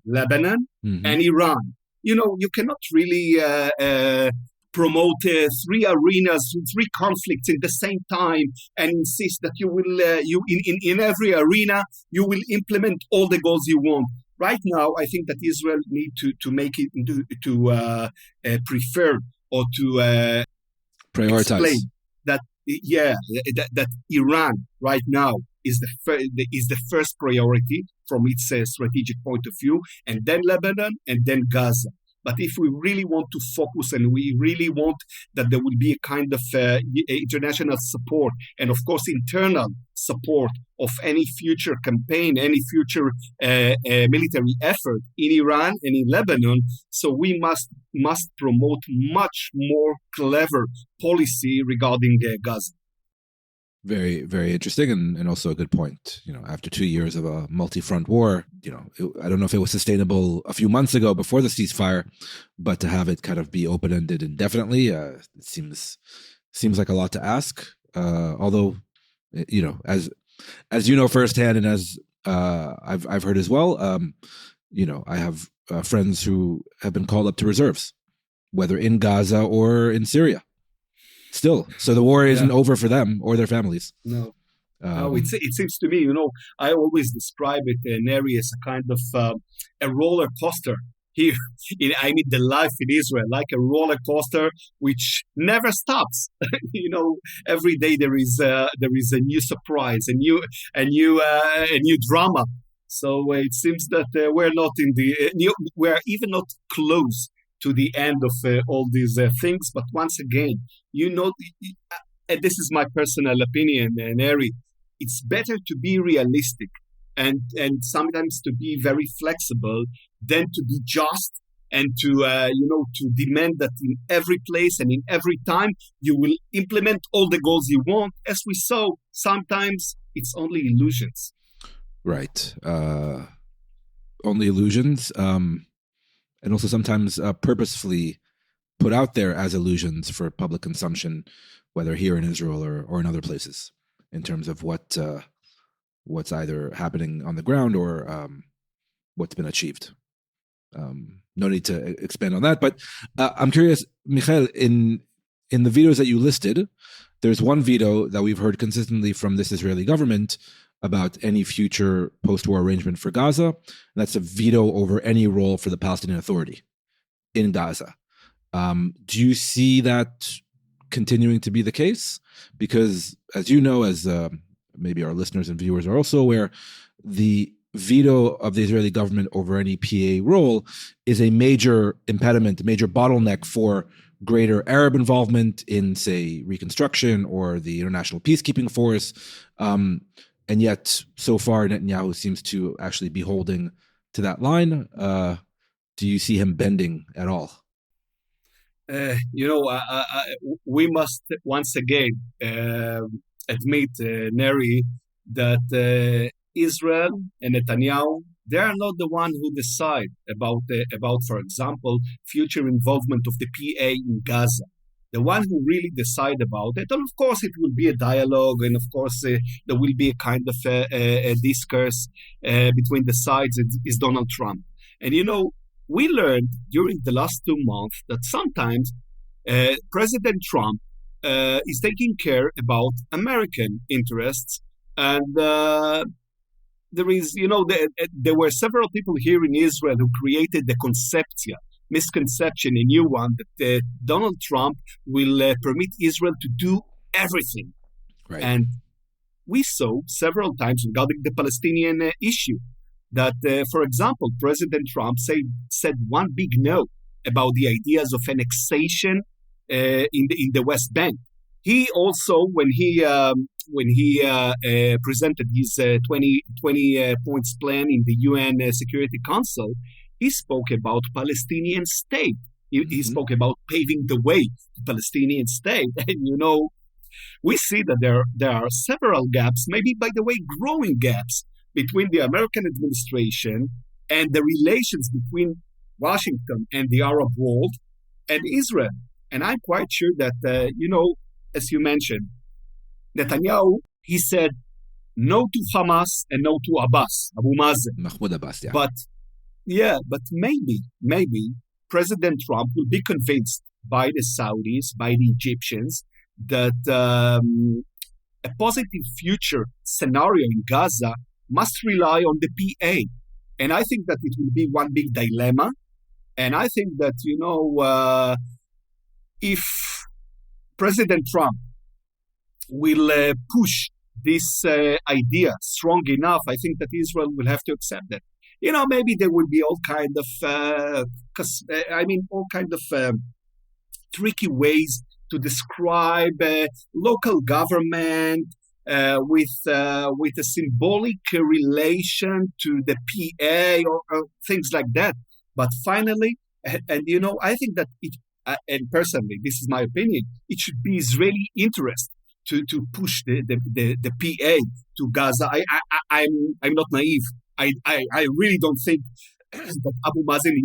Lebanon and Iran. You cannot really promote three arenas, three conflicts in the same time, and insist that you will, in every arena, you will implement all the goals you want. Right now, I think that Israel need to make it to prefer or to prioritize that Iran right now is the first priority from its strategic point of view, and then Lebanon, and then Gaza. But if we really want to focus and we really want that there will be a kind of international support and, of course, internal support of any future campaign, any future military effort in Iran and in Lebanon, so we must promote much more clever policy regarding Gaza. Very, very interesting, and also a good point. After 2 years of a multi-front war, I don't know if it was sustainable a few months ago before the ceasefire, but to have it kind of be open-ended indefinitely, it seems like a lot to ask. Although, as you know firsthand, and as I've heard as well, I have friends who have been called up to reserves, whether in Gaza or in Syria. Still, so the war isn't over for them or their families. No, it seems to me, I always describe it, Neri, as a kind of a roller coaster here. The life in Israel, like a roller coaster which never stops. Every day there is a new surprise, a new drama. So it seems that we're even not close to the end of all these things. But once again, and this is my personal opinion, Neri, it's better to be realistic and sometimes to be very flexible than to be just and to demand that in every place and in every time you will implement all the goals you want. As we saw, sometimes it's only illusions. Right. Only illusions. And also sometimes purposefully put out there as illusions for public consumption, whether here in Israel or in other places, in terms of what's either happening on the ground or what's been achieved. No need to expand on that, but I'm curious, Michael, in the vetoes that you listed, there's one veto that we've heard consistently from this Israeli government about any future post-war arrangement for Gaza. And that's a veto over any role for the Palestinian Authority in Gaza. Do you see that continuing to be the case? Because, as you know, as maybe our listeners and viewers are also aware, the veto of the Israeli government over any PA role is a major impediment, a major bottleneck for greater Arab involvement in, say, reconstruction or the international peacekeeping force. And yet, so far, Netanyahu seems to actually be holding to that line. Do you see him bending at all? We must once again admit, Neri, that Israel and Netanyahu, they are not the one who decide about, for example, future involvement of the PA in Gaza. the one who really decide about it. And of course, it will be a dialogue, and of course, there will be a kind of a discourse between the sides. It is Donald Trump. And, we learned during the last 2 months that sometimes President Trump is taking care about American interests. And there is, there were several people here in Israel who created the misconception, a new one, that Donald Trump will permit Israel to do everything. Right. And we saw several times regarding the Palestinian issue that, for example, President Trump said one big no about the ideas of annexation in the West Bank. He also, when he presented his 20 points plan in the UN Security Council, he spoke about Palestinian state. He spoke about paving the way to Palestinian state. And, we see that there are several gaps, maybe, by the way, growing gaps between the American administration and the relations between Washington and the Arab world and Israel. And I'm quite sure that, as you mentioned, Netanyahu, he said no to Hamas and no to Abu Mazen. Mahmoud Abbas, yeah. But maybe President Trump will be convinced by the Saudis, by the Egyptians, that a positive future scenario in Gaza must rely on the PA. And I think that it will be one big dilemma. And I think that, if President Trump will push this idea strong enough, I think that Israel will have to accept that. Maybe there will be all kind of tricky ways to describe local government with a symbolic relation to the PA or things like that. But finally, and I think that and personally, this is my opinion, it should be Israeli interest to push the PA to Gaza. I'm not naive. I really don't think that Abu Mazen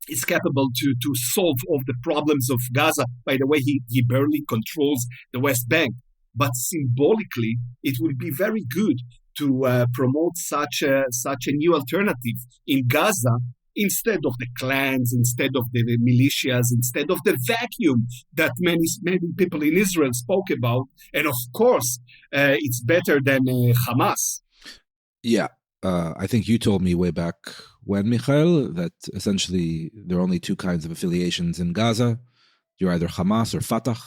is capable to solve all the problems of Gaza. By the way, he barely controls the West Bank. But symbolically, it would be very good to promote such a new alternative in Gaza, instead of the clans, instead of the militias, instead of the vacuum that many people in Israel spoke about. And of course, it's better than Hamas. Yeah. I think you told me way back when, Michael, that essentially there are only two kinds of affiliations in Gaza. You're either Hamas or Fatah.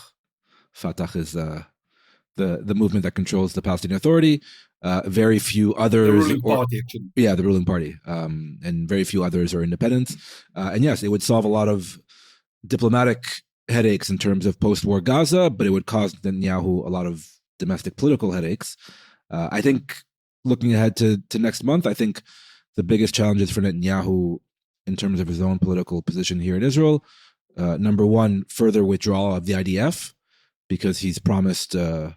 Fatah is the movement that controls the Palestinian Authority. Very few others. The ruling party, actually. Yeah, the ruling party. And very few others are independents. And yes, it would solve a lot of diplomatic headaches in terms of post-war Gaza, but it would cause Netanyahu a lot of domestic political headaches. I think looking ahead to next month, I think the biggest challenges for Netanyahu in terms of his own political position here in Israel, number one, further withdrawal of the IDF, because he's promised a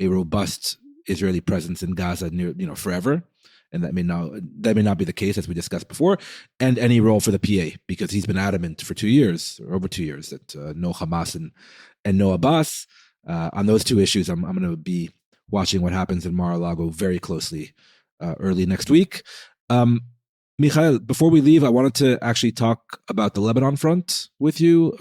robust Israeli presence in Gaza forever, and that may not be the case, as we discussed before, and any role for the PA, because he's been adamant for 2 years, or over 2 years, that no Hamas and no Abbas. On those two issues, I'm going to be watching what happens in Mar-a-Lago very closely early next week. Michael, before we leave, I wanted to actually talk about the Lebanon front with you.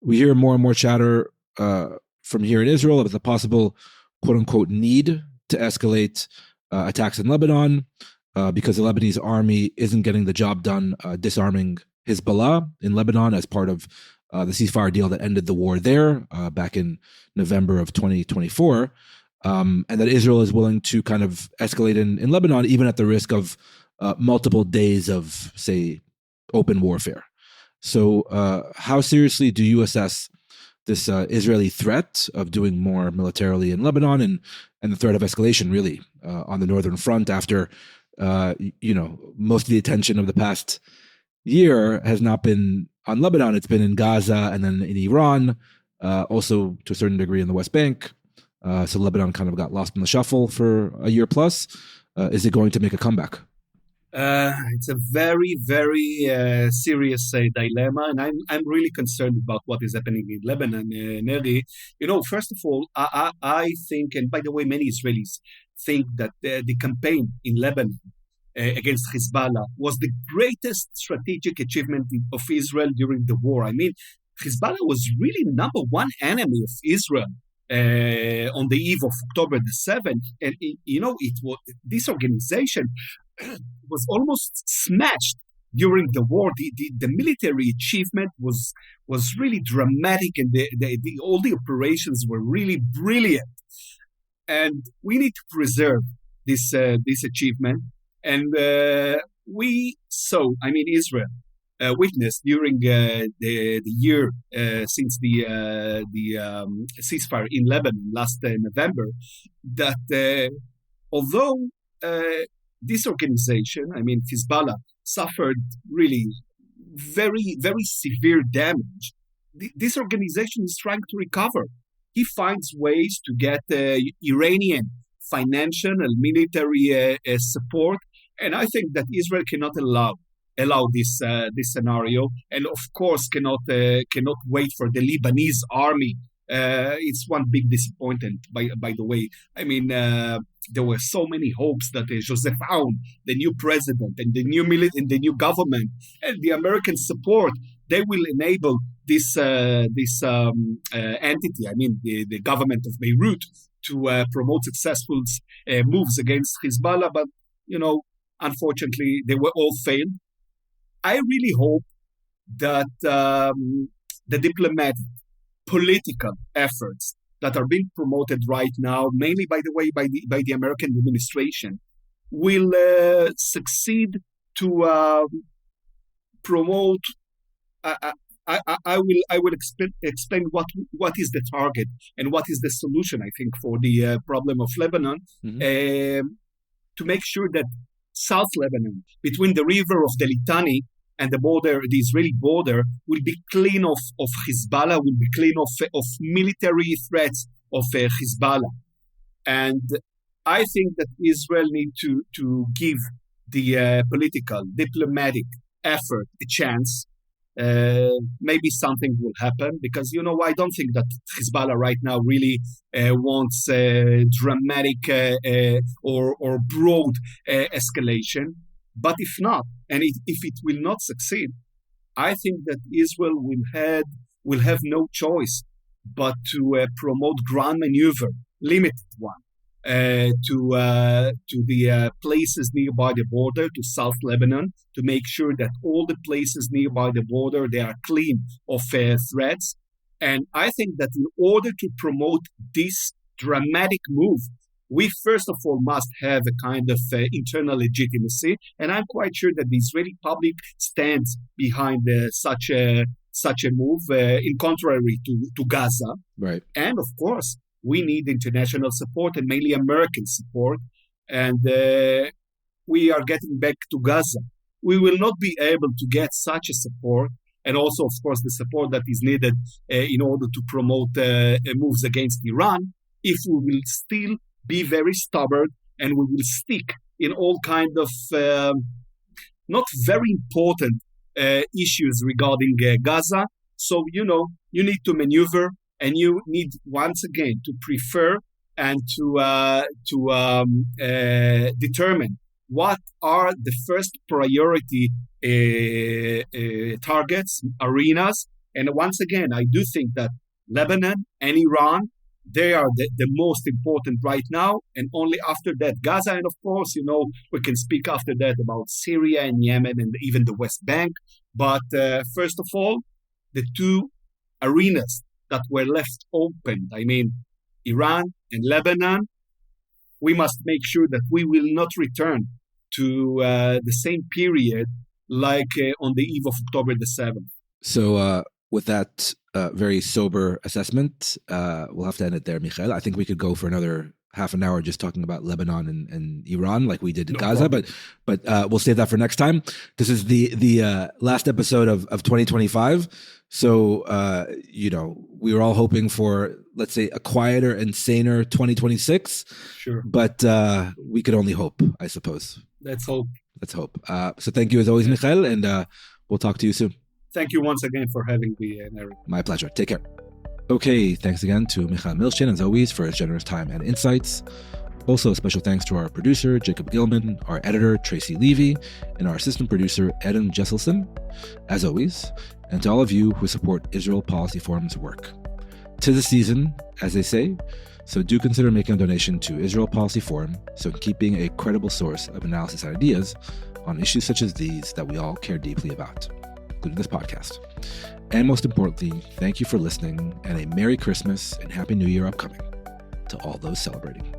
We hear more and more chatter from here in Israel about the possible quote-unquote need to escalate attacks in Lebanon because the Lebanese army isn't getting the job done disarming Hezbollah in Lebanon as part of the ceasefire deal that ended the war there back in November of 2024, and that Israel is willing to kind of escalate in Lebanon even at the risk of multiple days of, say, open warfare. So how seriously do you assess this Israeli threat of doing more militarily in Lebanon and the threat of escalation really on the northern front after, most of the attention of the past year has not been on Lebanon. It's been in Gaza and then in Iran, also to a certain degree in the West Bank. So Lebanon kind of got lost in the shuffle for a year plus. Is it going to make a comeback? It's a very, very serious dilemma, and I'm really concerned about what is happening in Lebanon, Neri. First of all, I think, and by the way, many Israelis think that the campaign in Lebanon against Hezbollah was the greatest strategic achievement of Israel during the war. I mean, Hezbollah was really number one enemy of Israel on the eve of October the 7th. And, it was this organization was almost smashed during the war. The military achievement was really dramatic, and all the operations were really brilliant. And we need to preserve this achievement. And Israel witnessed during the year since the ceasefire in Lebanon last November that although this organization, Hezbollah, suffered really very, very severe damage, this organization is trying to recover. He finds ways to get Iranian financial and military support, and I think that Israel cannot allow this scenario, and of course cannot wait for the Lebanese army. It's one big disappointment. By the way, there were so many hopes that Joseph Aoun, the new president, and the new government, and the American support, they will enable this entity. The government of Beirut to promote successful moves against Hezbollah, but unfortunately, they were all failed. I really hope that the diplomatic, political efforts that are being promoted right now, mainly, by the way, by the American administration, will succeed to promote. I will explain what is the target and what is the solution, I think, for the problem of Lebanon, to make sure that South Lebanon, between the river of the Litani and the Israeli border, will be clean of Hezbollah, will be clean of military threats of Hezbollah. And I think that Israel needs to give the political, diplomatic effort a chance. Maybe something will happen, because I don't think that Hezbollah right now really wants dramatic or broad escalation. But if not, and if it will not succeed, I think that Israel will have no choice but to promote ground maneuver, limited one, to the places nearby the border, to South Lebanon, to make sure that all the places nearby the border, they are clean of threats. And I think that in order to promote this dramatic move, we first of all must have a kind of internal legitimacy, and I'm quite sure that the Israeli public stands behind such a move, in contrary to Gaza. Right. And of course, we need international support, and mainly American support. And we are getting back to Gaza. We will not be able to get such a support, and also, of course, the support that is needed in order to promote moves against Iran, if we will still be very stubborn, and we will stick in all kind of not very important issues regarding Gaza. So, you need to maneuver, and you need once again to prefer and to determine what are the first priority targets, arenas. And once again, I do think that Lebanon and Iran, they are the most important right now, and only after that Gaza, and of course, we can speak after that about Syria and Yemen and even the West Bank. But first of all, the two arenas that were left open, Iran and Lebanon, we must make sure that we will not return to the same period like on the eve of October the 7th. So with that very sober assessment, we'll have to end it there, Michael. I think we could go for another half an hour just talking about Lebanon and Iran like we did in Gaza, but we'll save that for next time. This is the last episode of 2025. So, we were all hoping for, let's say, a quieter and saner 2026. Sure. But we could only hope, I suppose. Let's hope. Let's hope. So thank you as always, Michael, and we'll talk to you soon. Thank you once again for having me, Neri. My pleasure. Take care. Okay, thanks again to Michael Milshtein, as always, for his generous time and insights. Also, a special thanks to our producer, Jacob Gilman, our editor, Tracy Levy, and our assistant producer, Eden Jesselson, as always, and to all of you who support Israel Policy Forum's work. 'Tis the season, as they say, so do consider making a donation to Israel Policy Forum so we can keep being a credible source of analysis and ideas on issues such as these that we all care deeply about, including this podcast. And most importantly, thank you for listening, and a Merry Christmas and Happy New Year upcoming to all those celebrating.